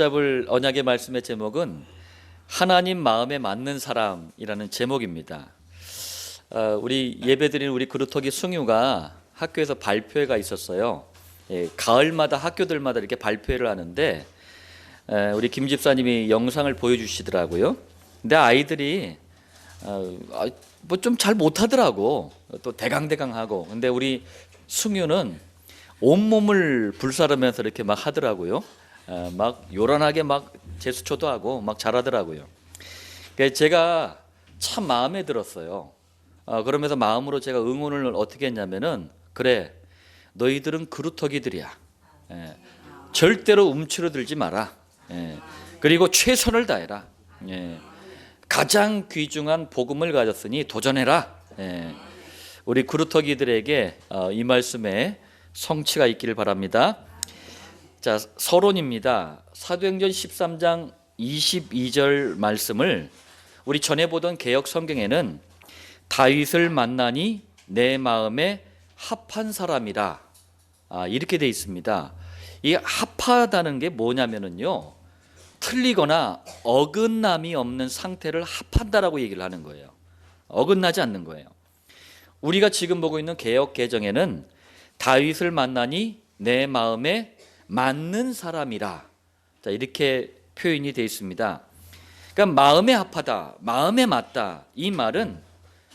잡을 언약의 말씀의 제목은 하나님 마음에 맞는 사람이라는 제목입니다. 우리 예배드리는 우리 그루터기 승유가 학교에서 발표회가 있었어요. 가을마다 학교들마다 이렇게 발표회를 하는데 우리 김 집사님이 영상을 보여주시더라고요. 근데 아이들이 뭐 좀 잘 못하더라고. 또 대강대강하고. 근데 우리 승유는 온몸을 불사르면서 이렇게 막 하더라고요. 막 요란하게 막 제스처도 하고 막 잘하더라고요. 제가 참 마음에 들었어요. 그러면서 마음으로 제가 응원을 어떻게 했냐면은, 그래, 너희들은 그루터기들이야. 절대로 움츠러들지 마라. 그리고 최선을 다해라. 가장 귀중한 복음을 가졌으니 도전해라. 우리 그루터기들에게 이 말씀에 성취가 있기를 바랍니다. 자, 서론입니다. 사도행전 13장 22절 말씀을 우리 전에 보던 개역 성경에는 다윗을 만나니 내 마음에 합한 사람이라, 이렇게 돼 있습니다. 이 합하다는 게 뭐냐면은요, 틀리거나 어긋남이 없는 상태를 합한다라고 얘기를 하는 거예요. 어긋나지 않는 거예요. 우리가 지금 보고 있는 개역 개정에는 다윗을 만나니 내 마음에 맞는 사람이라, 자, 이렇게 표현이 되어 있습니다. 그러니까 마음에 합하다, 마음에 맞다, 이 말은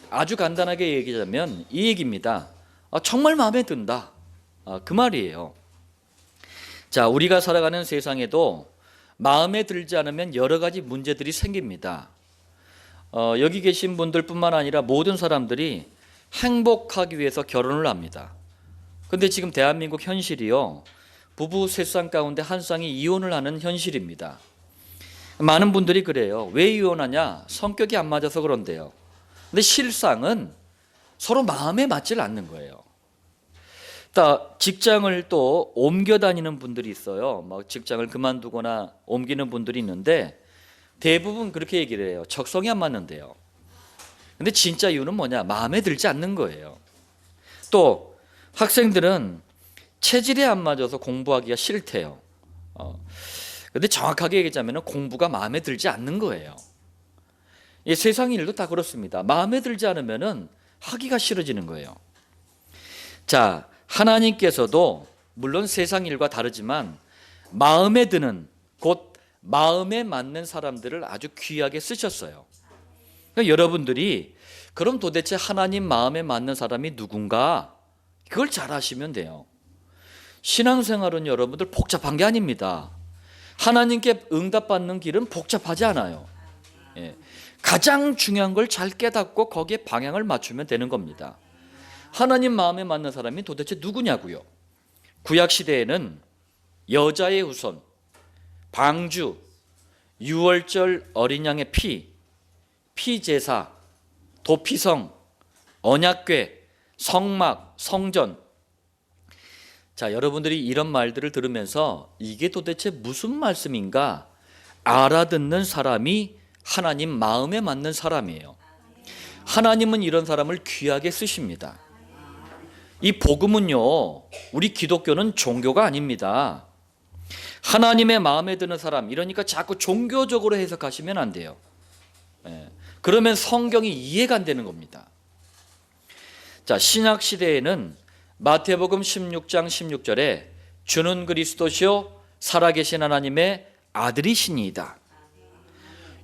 아주 간단하게 얘기하자면 이 얘기입니다. 정말 마음에 든다, 그 말이에요. 자, 우리가 살아가는 세상에도 마음에 들지 않으면 여러 가지 문제들이 생깁니다. 여기 계신 분들뿐만 아니라 모든 사람들이 행복하기 위해서 결혼을 합니다. 근데 지금 대한민국 현실이요, 부부 세 쌍 가운데 한 쌍이 이혼을 하는 현실입니다. 많은 분들이 그래요. 왜 이혼하냐? 성격이 안 맞아서 그런데요. 근데 실상은 서로 마음에 맞질 않는 거예요. 직장을 또 옮겨 다니는 분들이 있어요. 막 직장을 그만두거나 옮기는 분들이 있는데 대부분 그렇게 얘기를 해요. 적성이 안 맞는데요. 근데 진짜 이유는 뭐냐? 마음에 들지 않는 거예요. 또 학생들은 체질이 안 맞아서 공부하기가 싫대요. 근데 정확하게 얘기하자면 공부가 마음에 들지 않는 거예요. 이 세상 일도 다 그렇습니다. 마음에 들지 않으면 하기가 싫어지는 거예요. 자, 하나님께서도 물론 세상 일과 다르지만 마음에 드는, 곧 마음에 맞는 사람들을 아주 귀하게 쓰셨어요. 그러니까 여러분들이 그럼 도대체 하나님 마음에 맞는 사람이 누군가, 그걸 잘 아시면 돼요. 신앙생활은 여러분들 복잡한 게 아닙니다. 하나님께 응답받는 길은 복잡하지 않아요. 가장 중요한 걸 잘 깨닫고 거기에 방향을 맞추면 되는 겁니다. 하나님 마음에 맞는 사람이 도대체 누구냐고요. 구약시대에는 여자의 후손, 방주, 유월절 어린 양의 피제사, 도피성, 언약궤, 성막, 성전. 자, 여러분들이 이런 말들을 들으면서 이게 도대체 무슨 말씀인가 알아듣는 사람이 하나님 마음에 맞는 사람이에요. 하나님은 이런 사람을 귀하게 쓰십니다. 이 복음은요, 우리 기독교는 종교가 아닙니다. 하나님의 마음에 드는 사람, 이러니까 자꾸 종교적으로 해석하시면 안 돼요. 그러면 성경이 이해가 안 되는 겁니다. 자, 신약 시대에는 마태복음 16장 16절에 주는 그리스도시요 살아계신 하나님의 아들이시니이다,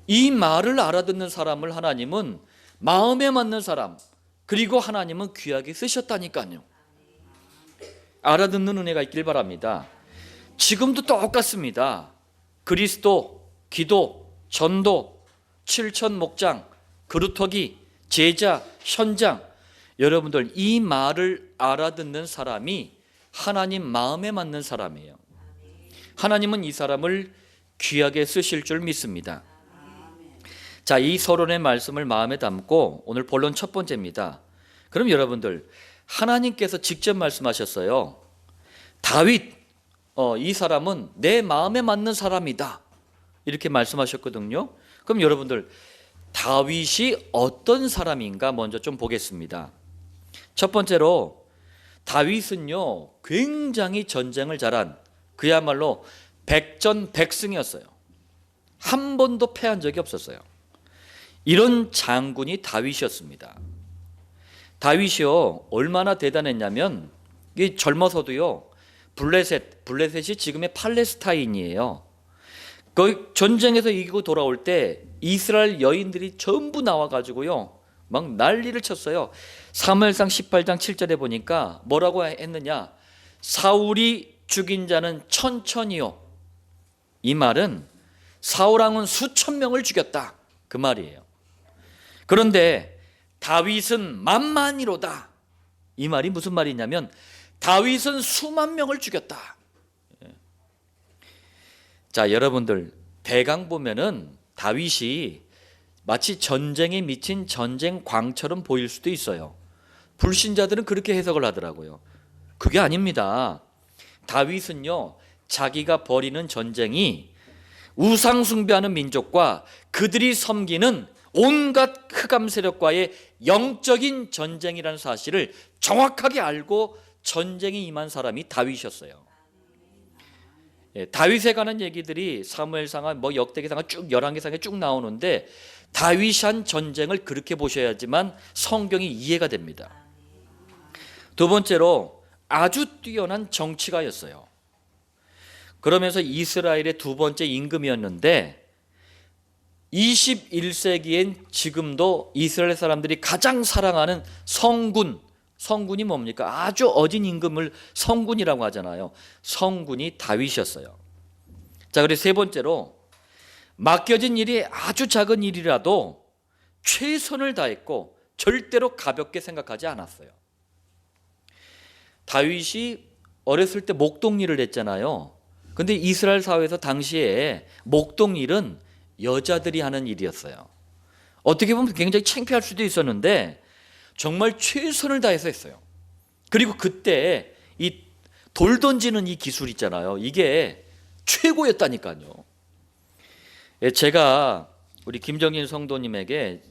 이 말을 알아듣는 사람을 하나님은 마음에 맞는 사람, 그리고 하나님은 귀하게 쓰셨다니까요. 알아듣는 은혜가 있길 바랍니다. 지금도 똑같습니다. 그리스도, 기도, 전도, 칠천 목장, 그루터기, 제자, 현장, 여러분들 이 말을 알아듣는 사람이 하나님 마음에 맞는 사람이에요. 하나님은 이 사람을 귀하게 쓰실 줄 믿습니다. 자, 이 서론의 말씀을 마음에 담고 오늘 본론 첫 번째입니다. 그럼 여러분들, 하나님께서 직접 말씀하셨어요. 다윗, 이 사람은 내 마음에 맞는 사람이다, 이렇게 말씀하셨거든요. 그럼 여러분들, 다윗이 어떤 사람인가 먼저 좀 보겠습니다. 첫 번째로 다윗은요, 굉장히 전쟁을 잘한, 그야말로 백전백승이었어요. 한 번도 패한 적이 없었어요. 이런 장군이 다윗이었습니다. 다윗이요 얼마나 대단했냐면 이 젊어서도요 블레셋이 지금의 팔레스타인이에요. 그 전쟁에서 이기고 돌아올 때 이스라엘 여인들이 전부 나와가지고요 막 난리를 쳤어요. 사무엘상 18장 7절에 보니까 뭐라고 했느냐, 사울이 죽인 자는 천천히요. 이 말은 사울 왕은 수천 명을 죽였다 그 말이에요. 그런데 다윗은 만만이로다. 이 말이 무슨 말이냐면 다윗은 수만 명을 죽였다. 자, 여러분들 대강 보면은 다윗이 마치 전쟁에 미친 전쟁광처럼 보일 수도 있어요. 불신자들은 그렇게 해석을 하더라고요. 그게 아닙니다. 다윗은요 자기가 벌이는 전쟁이 우상 숭배하는 민족과 그들이 섬기는 온갖 흑암 세력과의 영적인 전쟁이라는 사실을 정확하게 알고 전쟁에 임한 사람이 다윗이었어요. 다윗에 관한 얘기들이 사무엘상과 역대기상과 쭉 열왕기상에 쭉 나오는데 다윗이 한 전쟁을 그렇게 보셔야지만 성경이 이해가 됩니다. 두 번째로 아주 뛰어난 정치가였어요. 그러면서 이스라엘의 두 번째 임금이었는데 21세기엔 지금도 이스라엘 사람들이 가장 사랑하는 성군이 뭡니까? 아주 어진 임금을 성군이라고 하잖아요. 성군이 다윗이었어요. 자, 그리고 세 번째로 맡겨진 일이 아주 작은 일이라도 최선을 다했고 절대로 가볍게 생각하지 않았어요. 다윗이 어렸을 때 목동일을 했잖아요. 근데 이스라엘 사회에서 당시에 목동일은 여자들이 하는 일이었어요. 어떻게 보면 굉장히 창피할 수도 있었는데 정말 최선을 다해서 했어요. 그리고 그때 이 돌 던지는 이 기술 있잖아요. 이게 최고였다니까요. 제가 우리 김정인 성도님에게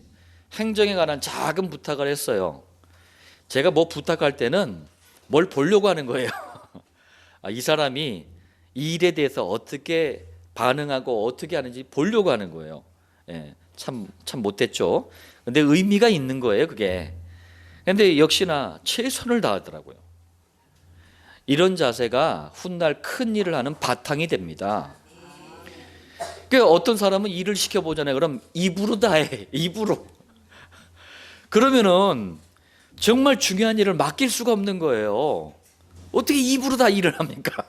행정에 관한 작은 부탁을 했어요. 제가 뭐 부탁할 때는 뭘 보려고 하는 거예요. 이 사람이 이 일에 대해서 어떻게 반응하고 어떻게 하는지 보려고 하는 거예요. 참 못했죠. 근데 의미가 있는 거예요, 그게. 근데 역시나 최선을 다하더라고요. 이런 자세가 훗날 큰 일을 하는 바탕이 됩니다. 그러니까 어떤 사람은 일을 시켜보잖아요. 그럼 입으로 다 해, 입으로. 그러면은 정말 중요한 일을 맡길 수가 없는 거예요. 어떻게 입으로 다 일을 합니까?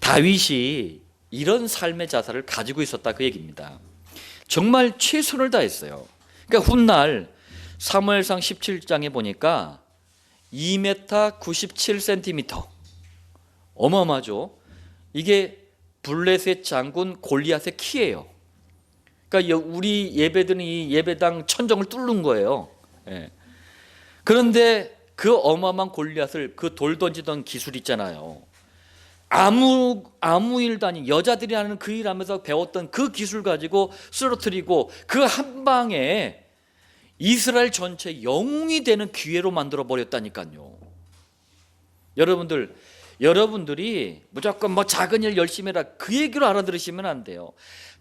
다윗이 이런 삶의 자세를 가지고 있었다 그 얘기입니다. 정말 최선을 다했어요. 그러니까 훗날 사무엘상 17장에 보니까 2m 97cm 어마어마하죠. 이게 블레셋 장군 골리앗의 키예요. 그러니까 우리 예배드는 이 예배당 천정을 뚫는 거예요. 그런데 그 어마어마한 골리앗을 그 돌 던지던 기술 있잖아요. 아무 일도 아닌 여자들이 하는 그 일 하면서 배웠던 그 기술 가지고 쓰러뜨리고 그 한 방에 이스라엘 전체 영웅이 되는 기회로 만들어 버렸다니까요. 여러분들이 무조건 작은 일 열심히 해라 그 얘기로 알아들으시면 안 돼요.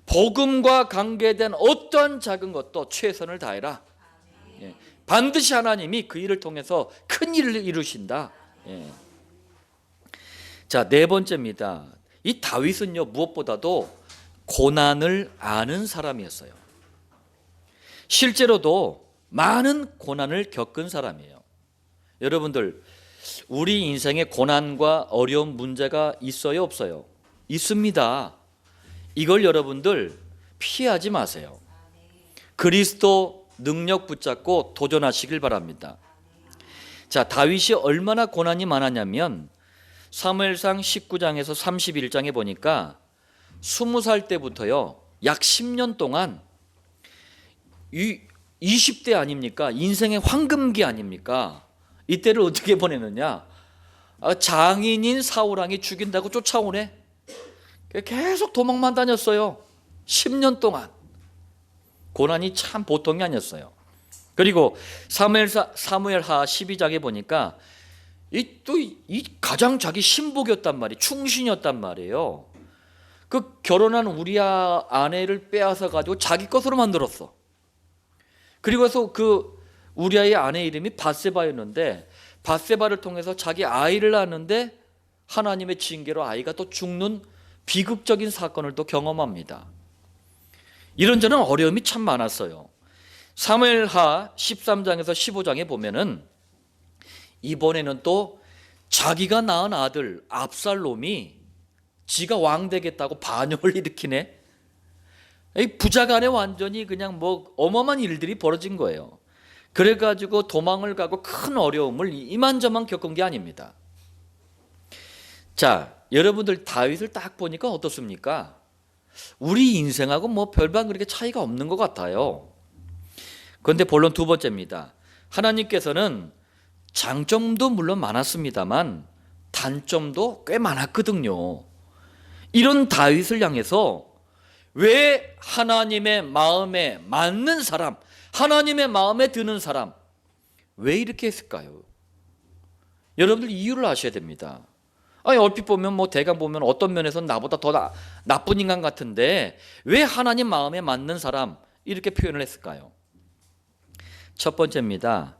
복음과 관계된 어떠한 작은 것도 최선을 다해라. 반드시 하나님이 그 일을 통해서 큰 일을 이루신다. 자, 네 번째입니다. 이 다윗은요 무엇보다도 고난을 아는 사람이었어요. 실제로도 많은 고난을 겪은 사람이에요. 여러분들 우리 인생에 고난과 어려운 문제가 있어요, 없어요? 있습니다. 이걸 여러분들 피하지 마세요. 그리스도 능력 붙잡고 도전하시길 바랍니다. 자, 다윗이 얼마나 고난이 많았냐면 사무엘상 19장에서 31장에 보니까 20살 때부터요 약 10년 동안 20대 아닙니까? 인생의 황금기 아닙니까? 이때를 어떻게 보내느냐? 장인인 사울왕이 죽인다고 쫓아오네. 계속 도망만 다녔어요. 10년 동안. 고난이 참 보통이 아니었어요. 그리고 사무엘하 12장에 보니까 이 가장 자기 신복이었단 말이에요. 충신이었단 말이에요. 그 결혼한 우리아 아내를 빼앗아 가지고 자기 것으로 만들었어. 그리고서 그 우리아의 아내 이름이 밧세바였는데, 밧세바를 통해서 자기 아이를 낳았는데 하나님의 징계로 아이가 또 죽는 비극적인 사건을 또 경험합니다. 이런저런 어려움이 참 많았어요. 사무엘하 13장에서 15장에 보면은 이번에는 또 자기가 낳은 아들 압살롬이 지가 왕 되겠다고 반역을 일으키네. 부자간에 완전히 그냥 뭐 어마어마한 일들이 벌어진 거예요. 그래가지고 도망을 가고 큰 어려움을 이만저만 겪은 게 아닙니다. 자, 여러분들 다윗을 딱 보니까 어떻습니까? 우리 인생하고 뭐 별반 그렇게 차이가 없는 것 같아요. 그런데 본론 두 번째입니다. 하나님께서는 장점도 물론 많았습니다만 단점도 꽤 많았거든요. 이런 다윗을 향해서 왜 하나님의 마음에 맞는 사람, 하나님의 마음에 드는 사람, 왜 이렇게 했을까요? 여러분들 이유를 아셔야 됩니다. 아니, 얼핏 보면 뭐 대강 보면 어떤 면에서는 나보다 더 나쁜 인간 같은데 왜 하나님 마음에 맞는 사람 이렇게 표현을 했을까요? 첫 번째입니다.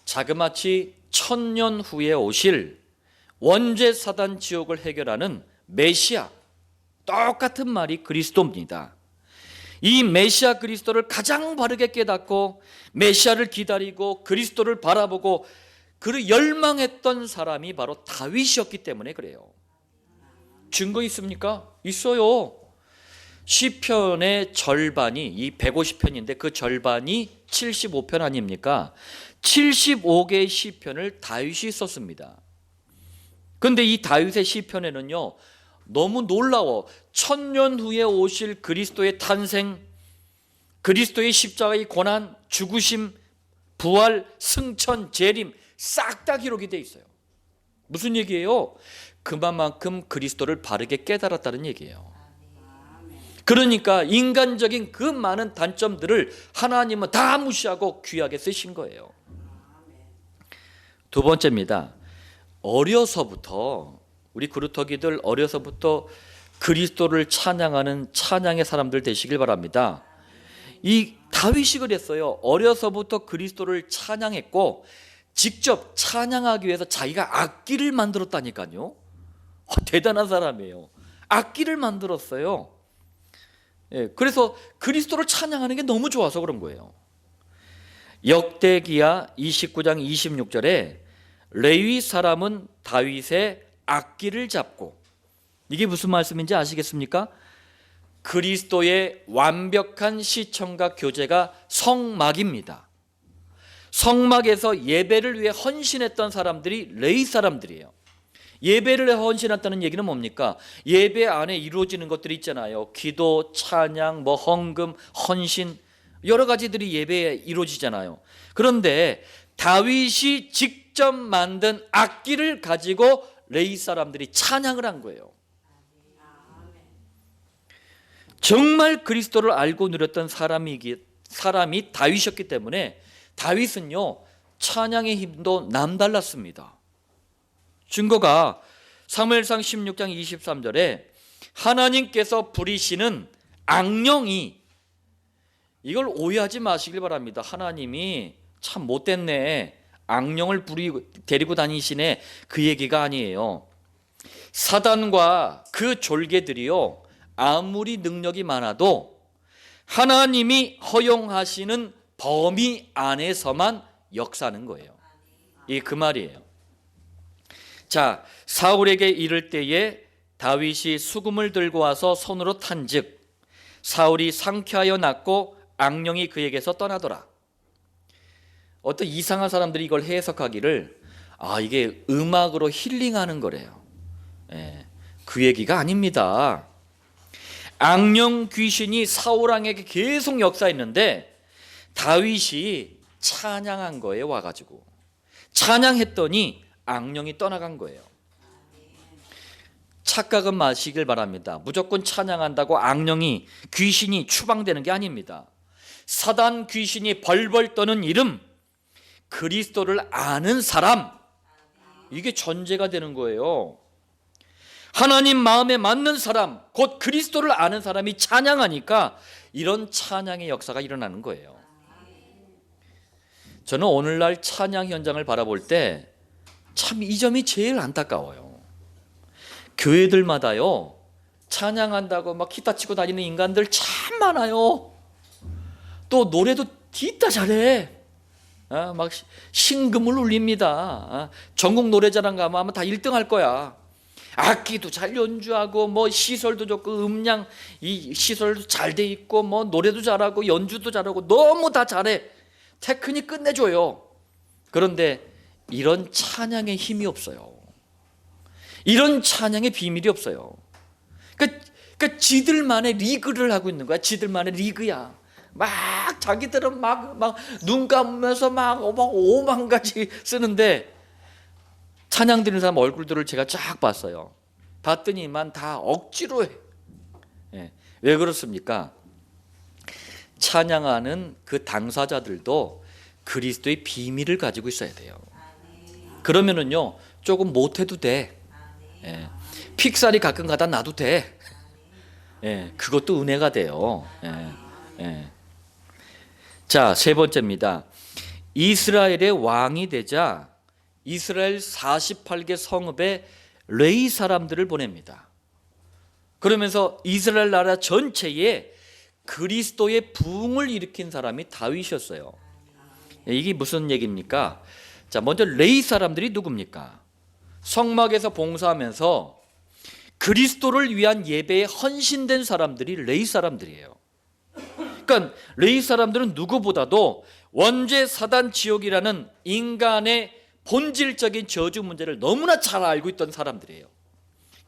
자그마치 1000년 후에 오실 원죄 사단 지옥을 해결하는 메시아, 똑같은 말이 그리스도입니다. 이 메시아 그리스도를 가장 바르게 깨닫고 메시아를 기다리고 그리스도를 바라보고 그를 열망했던 사람이 바로 다윗이었기 때문에 그래요. 증거 있습니까? 있어요. 시편의 절반이, 이 150편인데 그 절반이 75편 아닙니까? 75개의 시편을 다윗이 썼습니다. 그런데 이 다윗의 시편에는요, 너무 놀라워. 1000년 후에 오실 그리스도의 탄생, 그리스도의 십자가의 고난, 죽으심, 부활, 승천, 재림 싹 다 기록이 돼 있어요. 무슨 얘기예요? 그만큼 그리스도를 바르게 깨달았다는 얘기예요. 그러니까 인간적인 그 많은 단점들을 하나님은 다 무시하고 귀하게 쓰신 거예요. 두 번째입니다. 어려서부터 우리 그루터기들 어려서부터 그리스도를 찬양하는 찬양의 사람들 되시길 바랍니다. 이 다윗이 그랬어요. 어려서부터 그리스도를 찬양했고 직접 찬양하기 위해서 자기가 악기를 만들었다니까요. 대단한 사람이에요. 악기를 만들었어요. 그래서 그리스도를 찬양하는 게 너무 좋아서 그런 거예요. 역대기야 29장 26절에 레위 사람은 다윗의 악기를 잡고, 이게 무슨 말씀인지 아시겠습니까? 그리스도의 완벽한 시청과 교제가 성막입니다. 성막에서 예배를 위해 헌신했던 사람들이 레위 사람들이에요. 예배를 헌신했다는 얘기는 뭡니까? 예배 안에 이루어지는 것들이 있잖아요. 기도, 찬양, 헌금, 헌신, 여러 가지들이 예배에 이루어지잖아요. 그런데 다윗이 직접 만든 악기를 가지고 레위 사람들이 찬양을 한 거예요. 정말 그리스도를 알고 누렸던 사람이 다윗이었기 때문에 다윗은요, 찬양의 힘도 남달랐습니다. 증거가 사무엘상 16장 23절에 하나님께서 부리시는 악령이, 이걸 오해하지 마시길 바랍니다. 하나님이 참 못됐네, 악령을 데리고 다니시네, 그 얘기가 아니에요. 사단과 그 졸개들이요, 아무리 능력이 많아도 하나님이 허용하시는 범위 안에서만 역사하는 거예요. 이게 그 말이에요. 자, 사울에게 이를 때에 다윗이 수금을 들고 와서 손으로 탄즉 사울이 상쾌하여 낫고 악령이 그에게서 떠나더라. 어떤 이상한 사람들이 이걸 해석하기를 이게 음악으로 힐링하는 거래요. 그 얘기가 아닙니다. 악령 귀신이 사울 왕에게 계속 역사했는데 다윗이 찬양한 거예요. 와가지고 찬양했더니 악령이 떠나간 거예요. 착각은 마시길 바랍니다. 무조건 찬양한다고 악령이, 귀신이 추방되는 게 아닙니다. 사단 귀신이 벌벌 떠는 이름, 그리스도를 아는 사람, 이게 전제가 되는 거예요. 하나님 마음에 맞는 사람, 곧 그리스도를 아는 사람이 찬양하니까 이런 찬양의 역사가 일어나는 거예요. 저는 오늘날 찬양 현장을 바라볼 때 참 이 점이 제일 안타까워요. 교회들마다요, 찬양한다고 막 기타 치고 다니는 인간들 참 많아요. 또 노래도 뒤따 잘해. 막 신금을 울립니다. 전국 노래자랑 가면 아마 다 1등 할 거야. 악기도 잘 연주하고 뭐 시설도 좋고 음량 이 시설도 잘 돼 있고 뭐 노래도 잘하고 연주도 잘하고 너무 다 잘해. 테크닉 끝내줘요. 그런데 이런 찬양의 힘이 없어요. 이런 찬양의 비밀이 없어요. 그러니까 지들만의 리그를 하고 있는 거야. 지들만의 리그야. 막 자기들은 막 눈 감으면서 막 오만 가지 쓰는데 찬양 드리는 사람 얼굴들을 제가 쫙 봤어요. 봤더니만 다 억지로 해. 예. 왜 그렇습니까? 찬양하는 그 당사자들도 그리스도의 비밀을 가지고 있어야 돼요. 그러면은요 조금 못해도 돼. 예. 픽살이 가끔 가다 놔도 돼. 예. 그것도 은혜가 돼요. 예. 예. 자, 세 번째입니다. 이스라엘의 왕이 되자 이스라엘 48개 성읍에 레위 사람들을 보냅니다. 그러면서 이스라엘 나라 전체에 그리스도의 부흥을 일으킨 사람이 다윗이었어요. 이게 무슨 얘기입니까? 자, 먼저 레위 사람들이 누굽니까? 성막에서 봉사하면서 그리스도를 위한 예배에 헌신된 사람들이 레위 사람들이에요. 그러니까 레위 사람들은 누구보다도 원죄 사단 지옥이라는 인간의 본질적인 저주 문제를 너무나 잘 알고 있던 사람들이에요.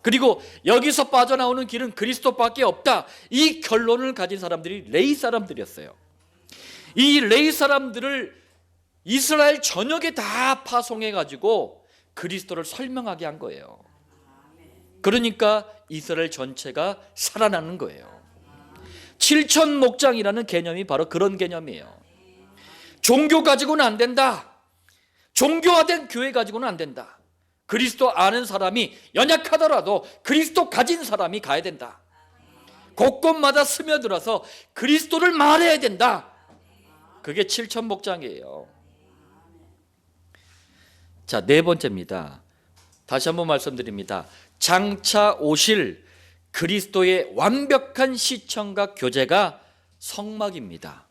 그리고 여기서 빠져나오는 길은 그리스도밖에 없다. 이 결론을 가진 사람들이 레위 사람들이었어요. 이 레위 사람들을 이스라엘 전역에 다 파송해가지고 그리스도를 설명하게 한 거예요. 그러니까 이스라엘 전체가 살아나는 거예요. 7천 목장이라는 개념이 바로 그런 개념이에요. 종교 가지고는 안 된다. 종교화된 교회 가지고는 안 된다. 그리스도 아는 사람이 연약하더라도 그리스도 가진 사람이 가야 된다. 곳곳마다 스며들어서 그리스도를 말해야 된다. 그게 7천 목장이에요. 자, 네 번째입니다. 다시 한번 말씀드립니다. 장차 오실 그리스도의 완벽한 시청과 교제가 성막입니다.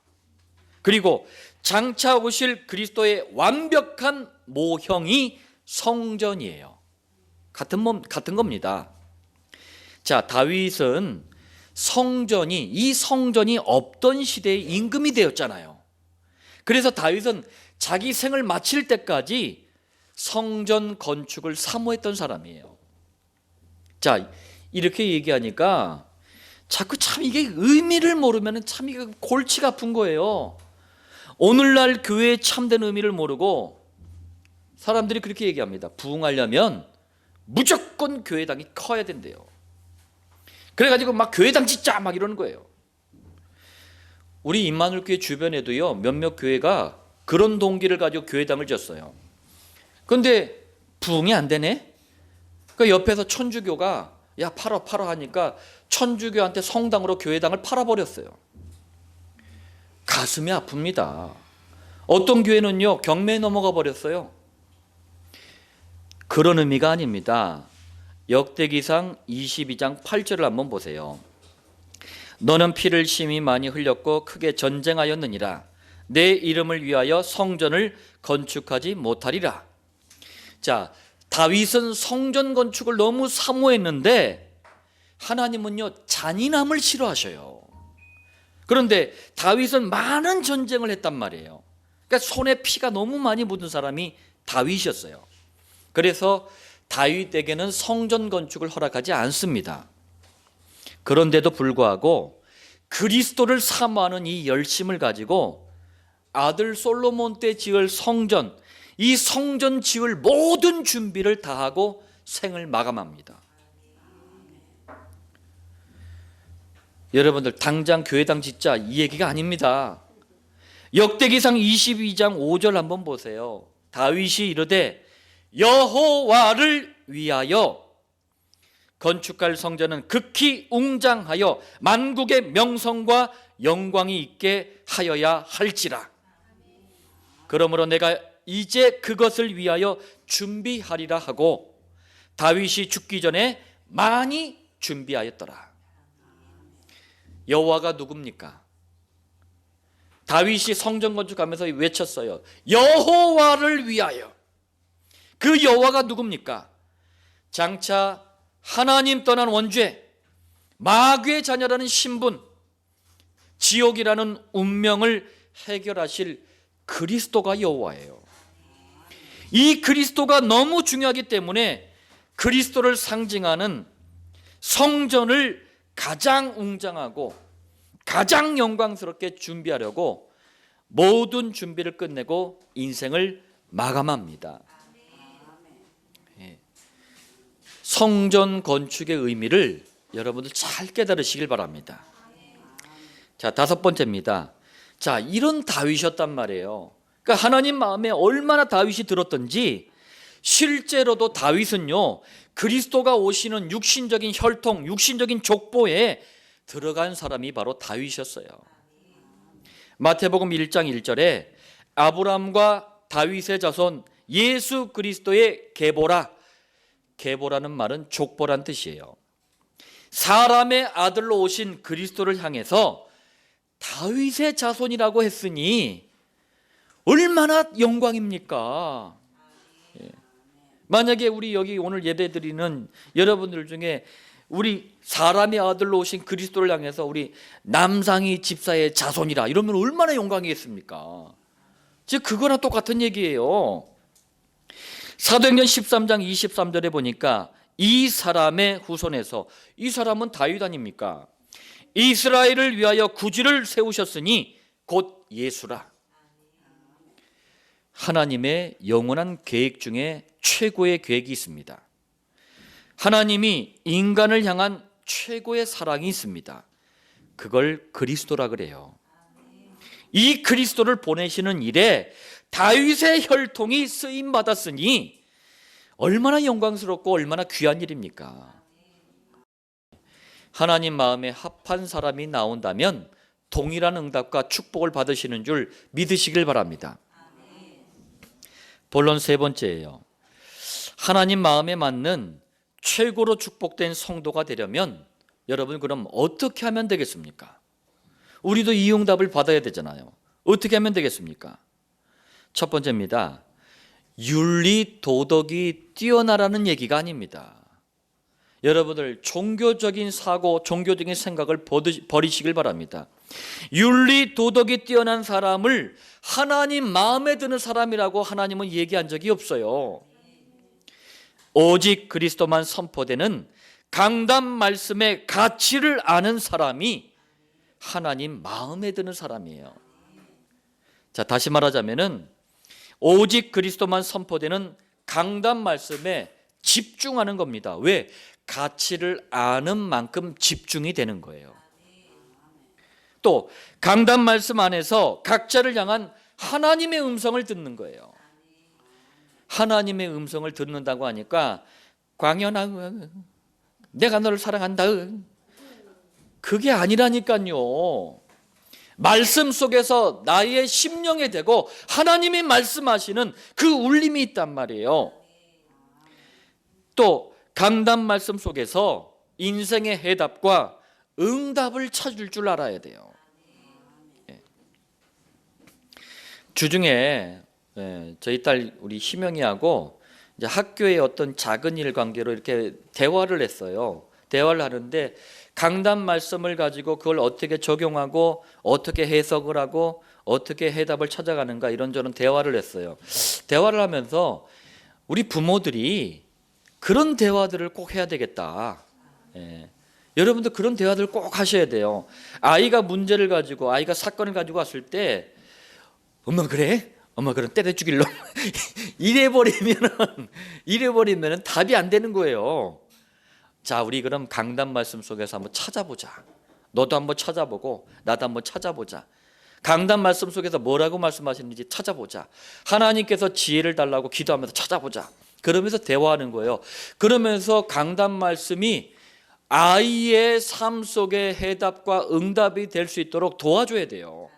그리고 장차 오실 그리스도의 완벽한 모형이 성전이에요. 같은 겁니다. 자, 다윗은 이 성전이 없던 시대의 임금이 되었잖아요. 그래서 다윗은 자기 생을 마칠 때까지 성전 건축을 사모했던 사람이에요. 자, 이렇게 얘기하니까 자꾸 참 이게 의미를 모르면 참 이게 골치가 아픈 거예요. 오늘날 교회의 참된 의미를 모르고 사람들이 그렇게 얘기합니다. 부흥하려면 무조건 교회당이 커야 된대요. 그래가지고 막 교회당 짓자 막 이러는 거예요. 우리 임마누엘 교회 주변에도요 몇몇 교회가 그런 동기를 가지고 교회당을 졌어요. 그런데 부흥이 안 되네. 그 옆에서 천주교가 야 팔아 하니까 천주교한테 성당으로 교회당을 팔아버렸어요. 가슴이 아픕니다. 어떤 교회는요 경매에 넘어가 버렸어요. 그런 의미가 아닙니다. 역대기상 22장 8절을 한번 보세요. 너는 피를 심히 많이 흘렸고 크게 전쟁하였느니라. 내 이름을 위하여 성전을 건축하지 못하리라. 자, 다윗은 성전 건축을 너무 사모했는데 하나님은요 잔인함을 싫어하셔요. 그런데 다윗은 많은 전쟁을 했단 말이에요. 그러니까 손에 피가 너무 많이 묻은 사람이 다윗이었어요. 그래서 다윗에게는 성전 건축을 허락하지 않습니다. 그런데도 불구하고 그리스도를 사모하는 이 열심을 가지고 아들 솔로몬 때 지을 성전, 이 성전 지을 모든 준비를 다 하고 생을 마감합니다. 여러분들 당장 교회당 짓자 이 얘기가 아닙니다. 역대기상 22장 5절 한번 보세요. 다윗이 이르되 여호와를 위하여 건축할 성전은 극히 웅장하여 만국의 명성과 영광이 있게 하여야 할지라. 그러므로 내가 이제 그것을 위하여 준비하리라 하고 다윗이 죽기 전에 많이 준비하였더라. 여호와가 누굽니까? 다윗이 성전 건축하면서 외쳤어요. 여호와를 위하여. 그 여호와가 누굽니까? 장차 하나님 떠난 원죄, 마귀의 자녀라는 신분, 지옥이라는 운명을 해결하실 그리스도가 여호와예요. 이 그리스도가 너무 중요하기 때문에 그리스도를 상징하는 성전을 가장 웅장하고 가장 영광스럽게 준비하려고 모든 준비를 끝내고 인생을 마감합니다. 성전 건축의 의미를 여러분들 잘 깨달으시길 바랍니다. 자, 5번째입니다. 자, 이런 다윗이었단 말이에요. 그러니까 하나님 마음에 얼마나 다윗이 들었던지 실제로도 다윗은요, 그리스도가 오시는 육신적인 혈통, 육신적인 족보에 들어간 사람이 바로 다윗이었어요. 마태복음 1장 1절에 아브라함과 다윗의 자손 예수 그리스도의 계보라. 계보라는 말은 족보란 뜻이에요. 사람의 아들로 오신 그리스도를 향해서 다윗의 자손이라고 했으니 얼마나 영광입니까? 만약에 우리 여기 오늘 예배드리는 여러분들 중에 우리 사람의 아들로 오신 그리스도를 향해서 우리 남상희 집사의 자손이라 이러면 얼마나 영광이겠습니까? 즉 그거랑 똑같은 얘기예요. 사도행전 13장 23절에 보니까 이 사람의 후손에서, 이 사람은 다윗 아닙니까? 이스라엘을 위하여 구주를 세우셨으니 곧 예수라. 하나님의 영원한 계획 중에 최고의 계획이 있습니다. 하나님이 인간을 향한 최고의 사랑이 있습니다. 그걸 그리스도라 그래요. 이 그리스도를 보내시는 일에 다윗의 혈통이 쓰임 받았으니 얼마나 영광스럽고 얼마나 귀한 일입니까? 하나님 마음에 합한 사람이 나온다면 동일한 응답과 축복을 받으시는 줄 믿으시길 바랍니다. 본론 3번째예요. 하나님 마음에 맞는 최고로 축복된 성도가 되려면 여러분 그럼 어떻게 하면 되겠습니까? 우리도 이 응답을 받아야 되잖아요. 어떻게 하면 되겠습니까? 첫 번째입니다. 윤리 도덕이 뛰어나라는 얘기가 아닙니다. 여러분들 종교적인 사고, 종교적인 생각을 버리시길 바랍니다. 윤리 도덕이 뛰어난 사람을 하나님 마음에 드는 사람이라고 하나님은 얘기한 적이 없어요. 오직 그리스도만 선포되는 강단 말씀의 가치를 아는 사람이 하나님 마음에 드는 사람이에요. 자, 다시 말하자면은 오직 그리스도만 선포되는 강단 말씀에 집중하는 겁니다. 왜? 가치를 아는 만큼 집중이 되는 거예요. 또 강단 말씀 안에서 각자를 향한 하나님의 음성을 듣는 거예요. 하나님의 음성을 듣는다고 하니까 광연아, 내가 너를 사랑한다. 그게 아니라니까요. 말씀 속에서 나의 심령에 대고 하나님이 말씀하시는 그 울림이 있단 말이에요. 또 강단 말씀 속에서 인생의 해답과 응답을 찾을 줄 알아야 돼요. 주중에 저희 딸 우리 희명이하고 이제 학교의 어떤 작은 일 관계로 이렇게 대화를 했어요. 대화를 하는데 강단 말씀을 가지고 그걸 어떻게 적용하고 어떻게 해석을 하고 어떻게 해답을 찾아가는가 이런저런 대화를 했어요. 대화를 하면서 우리 부모들이 그런 대화들을 꼭 해야 되겠다. 여러분도 그런 대화들을 꼭 하셔야 돼요. 아이가 문제를 가지고 아이가 사건을 가지고 왔을 때 엄마 그래? 엄마 그럼 때려 죽일러? 이래버리면은 답이 안 되는 거예요. 자, 우리 그럼 강단 말씀 속에서 한번 찾아보자. 너도 한번 찾아보고 나도 한번 찾아보자. 강단 말씀 속에서 뭐라고 말씀하시는지 찾아보자. 하나님께서 지혜를 달라고 기도하면서 찾아보자. 그러면서 대화하는 거예요. 그러면서 강단 말씀이 아이의 삶 속의 해답과 응답이 될 수 있도록 도와줘야 돼요.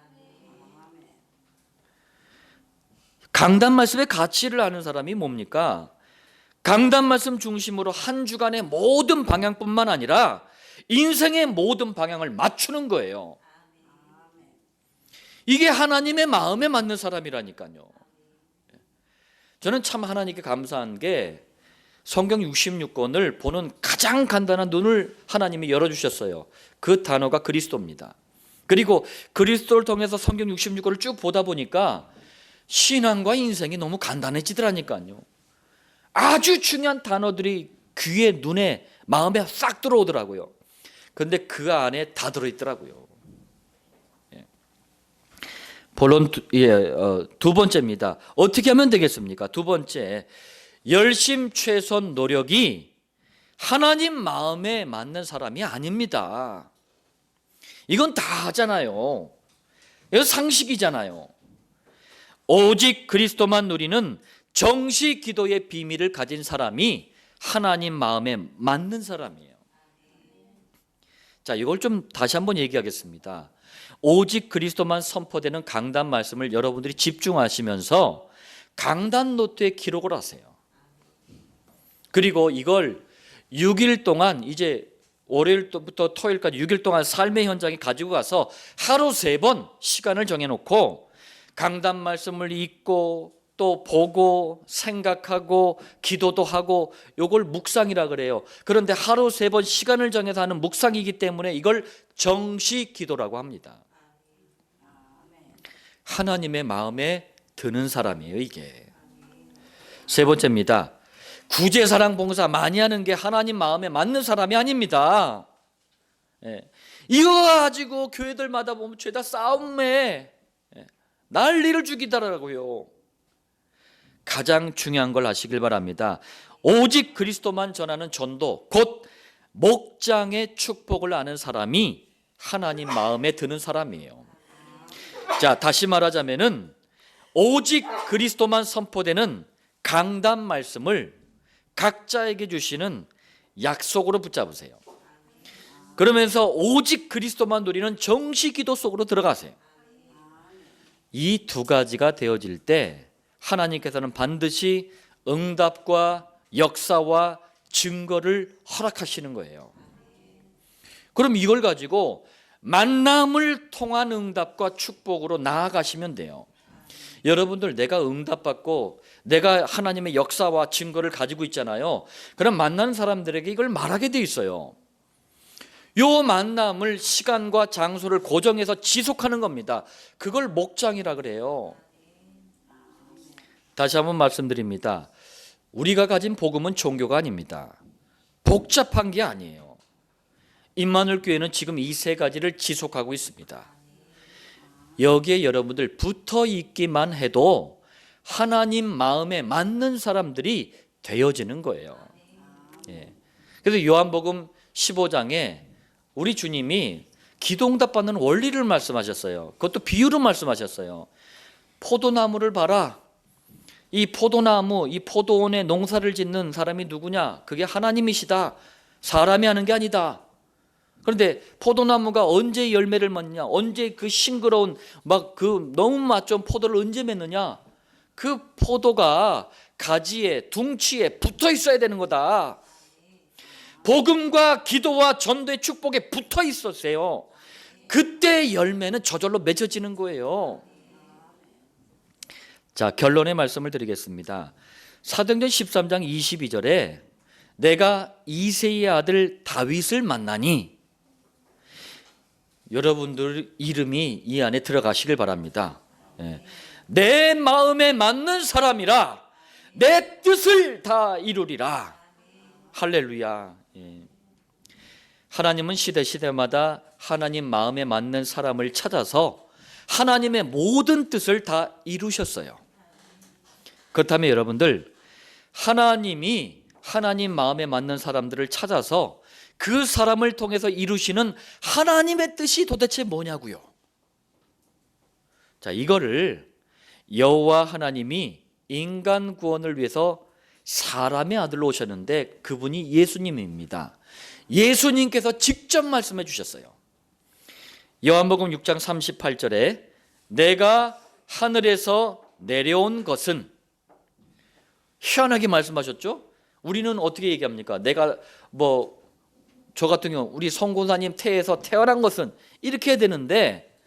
강단 말씀의 가치를 아는 사람이 뭡니까? 강단 말씀 중심으로 한 주간의 모든 방향뿐만 아니라 인생의 모든 방향을 맞추는 거예요. 이게 하나님의 마음에 맞는 사람이라니까요. 저는 참 하나님께 감사한 게 성경 66권을 보는 가장 간단한 눈을 하나님이 열어주셨어요. 그 단어가 그리스도입니다. 그리고 그리스도를 통해서 성경 66권을 쭉 보다 보니까 신앙과 인생이 너무 간단해지더라니까요. 아주 중요한 단어들이 귀에, 눈에, 마음에 싹 들어오더라고요. 그런데 그 안에 다 들어있더라고요. 본론 두 번째입니다. 어떻게 하면 되겠습니까? 두 번째, 열심, 최선, 노력이 하나님 마음에 맞는 사람이 아닙니다. 이건 다 하잖아요. 이건 상식이잖아요. 오직 그리스도만 누리는 정시 기도의 비밀을 가진 사람이 하나님 마음에 맞는 사람이에요. 자, 이걸 좀 다시 한번 얘기하겠습니다. 오직 그리스도만 선포되는 강단 말씀을 여러분들이 집중하시면서 강단 노트에 기록을 하세요. 그리고 이걸 6일 동안, 이제 월요일부터 토요일까지 6일 동안 삶의 현장에 가지고 가서 하루 3번 시간을 정해놓고 강단 말씀을 읽고 또 보고 생각하고 기도도 하고, 요걸 묵상이라 그래요. 그런데 하루 3번 시간을 정해서 하는 묵상이기 때문에 이걸 정시 기도라고 합니다. 하나님의 마음에 드는 사람이에요, 이게. 세 번째입니다. 구제, 사랑, 봉사 많이 하는 게 하나님 마음에 맞는 사람이 아닙니다. 이거 가지고 교회들마다 보면 죄다 싸움에 난리를 죽이더라고요. 가장 중요한 걸 아시길 바랍니다. 오직 그리스도만 전하는 전도, 곧 목장의 축복을 아는 사람이 하나님 마음에 드는 사람이에요. 자, 다시 말하자면은 오직 그리스도만 선포되는 강단 말씀을 각자에게 주시는 약속으로 붙잡으세요. 그러면서 오직 그리스도만 누리는 정시 기도 속으로 들어가세요. 이 두 가지가 되어질 때 하나님께서는 반드시 응답과 역사와 증거를 허락하시는 거예요. 그럼 이걸 가지고 만남을 통한 응답과 축복으로 나아가시면 돼요. 여러분들, 내가 응답받고 내가 하나님의 역사와 증거를 가지고 있잖아요. 그럼 만나는 사람들에게 이걸 말하게 돼 있어요. 요 만남을 시간과 장소를 고정해서 지속하는 겁니다. 그걸 목장이라 그래요. 다시 한번 말씀드립니다. 우리가 가진 복음은 종교가 아닙니다. 복잡한 게 아니에요. 임마누엘 교회는 지금 이 세 가지를 지속하고 있습니다. 여기에 여러분들 붙어 있기만 해도 하나님 마음에 맞는 사람들이 되어지는 거예요. 그래서 요한복음 15장에 우리 주님이 기도응답 받는 원리를 말씀하셨어요. 그것도 비유로 말씀하셨어요. 포도나무를 봐라. 이 포도나무, 이 포도원에 농사를 짓는 사람이 누구냐? 그게 하나님이시다. 사람이 하는 게 아니다. 그런데 포도나무가 언제 열매를 맺느냐? 언제 그 싱그러운 막 그 너무 맛 좋은 포도를 언제 맺느냐? 그 포도가 가지에, 둥치에 붙어 있어야 되는 거다. 복음과 기도와 전도의 축복에 붙어 있었어요. 그때 열매는 저절로 맺어지는 거예요. 자, 결론의 말씀을 드리겠습니다. 사도행전 13장 22절에 내가 이새의 아들 다윗을 만나니, 여러분들 이름이 이 안에 들어가시길 바랍니다. 내 마음에 맞는 사람이라 내 뜻을 다 이루리라. 할렐루야. 하나님은 시대마다 하나님 마음에 맞는 사람을 찾아서 하나님의 모든 뜻을 다 이루셨어요. 그렇다면 여러분들, 하나님이 하나님 마음에 맞는 사람들을 찾아서 그 사람을 통해서 이루시는 하나님의 뜻이 도대체 뭐냐고요? 자, 이거를 여호와 하나님이 인간 구원을 위해서 사람의 아들로 오셨는데 그분이 예수님입니다. 예수님께서 직접 말씀해 주셨어요. 요한복음 6장 38절에 내가 하늘에서 내려온 것은, 희한하게 말씀하셨죠? 우리는 어떻게 얘기합니까? 내가 저 같은 경우 우리 성고사님 태에서 태어난 것은 이렇게 해야 되는데,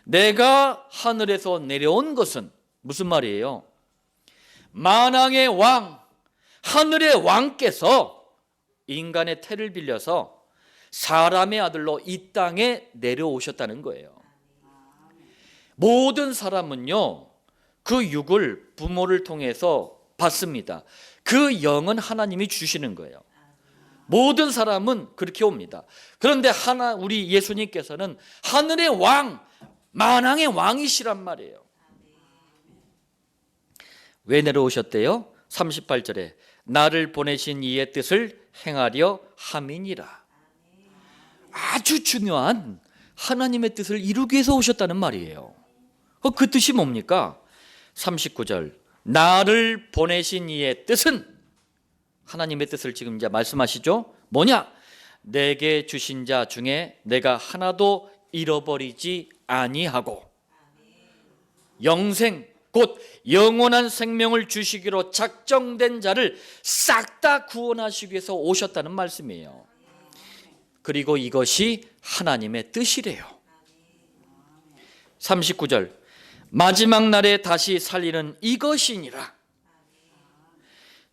내가 하늘에서 내려온 것은 무슨 말이에요? 만왕의 왕, 하늘의 왕께서 인간의 태를 빌려서 사람의 아들로 이 땅에 내려오셨다는 거예요. 모든 사람은요, 그 육을 부모를 통해서 받습니다. 그 영은 하나님이 주시는 거예요. 모든 사람은 그렇게 옵니다. 그런데 우리 예수님께서는 하늘의 왕, 만왕의 왕이시란 말이에요. 왜 내려오셨대요? 38절에 나를 보내신 이의 뜻을 행하려 함이니라. 아주 중요한 하나님의 뜻을 이루기 위해서 오셨다는 말이에요. 그 뜻이 뭡니까? 39절 나를 보내신 이의 뜻은, 하나님의 뜻을 지금 이제 말씀하시죠. 뭐냐? 내게 주신 자 중에 내가 하나도 잃어버리지 아니하고 영생, 곧 영원한 생명을 주시기로 작정된 자를 싹 다 구원하시기 위해서 오셨다는 말씀이에요. 그리고 이것이 하나님의 뜻이래요. 39절 마지막 날에 다시 살리는 이것이니라.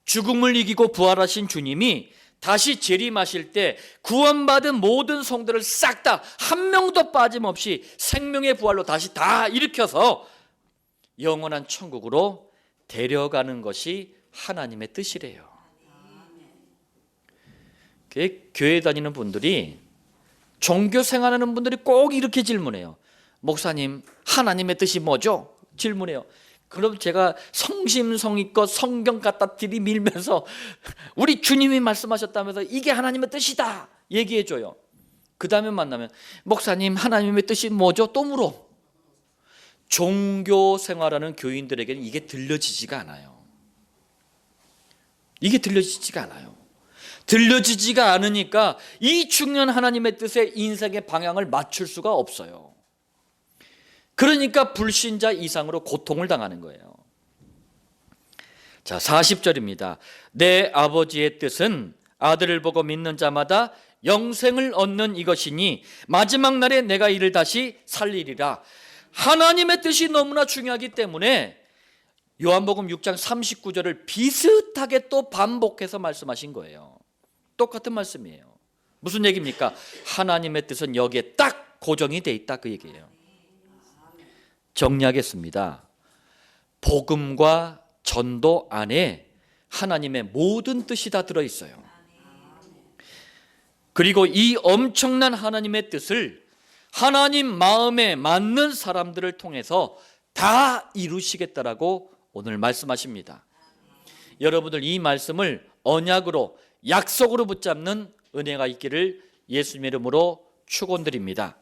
죽음을 이기고 부활하신 주님이 다시 재림하실 때 구원받은 모든 성도를 싹 다 한 명도 빠짐없이 생명의 부활로 다시 다 일으켜서 영원한 천국으로 데려가는 것이 하나님의 뜻이래요. 교회 다니는 분들이, 종교 생활하는 분들이 꼭 이렇게 질문해요. 목사님, 하나님의 뜻이 뭐죠? 질문해요. 그럼 제가 성심성의껏 성경 갖다 들이밀면서 우리 주님이 말씀하셨다면서 이게 하나님의 뜻이다 얘기해줘요. 그 다음에 만나면 목사님, 하나님의 뜻이 뭐죠? 또 물어. 종교 생활하는 교인들에게는 이게 들려지지가 않아요. 이게 들려지지가 않아요. 들려지지가 않으니까 이 중요한 하나님의 뜻에 인생의 방향을 맞출 수가 없어요. 그러니까 불신자 이상으로 고통을 당하는 거예요. 자, 40절입니다. 내 아버지의 뜻은 아들을 보고 믿는 자마다 영생을 얻는 이것이니 마지막 날에 내가 이를 다시 살리리라. 하나님의 뜻이 너무나 중요하기 때문에 요한복음 6장 39절을 비슷하게 또 반복해서 말씀하신 거예요. 똑같은 말씀이에요. 무슨 얘기입니까? 하나님의 뜻은 여기에 딱 고정이 돼 있다, 그 얘기예요. 정리하겠습니다. 복음과 전도 안에 하나님의 모든 뜻이 다 들어있어요. 그리고 이 엄청난 하나님의 뜻을 하나님 마음에 맞는 사람들을 통해서 다 이루시겠다라고 오늘 말씀하십니다. 여러분들 이 말씀을 언약으로, 약속으로 붙잡는 은혜가 있기를 예수님의 이름으로 축원드립니다.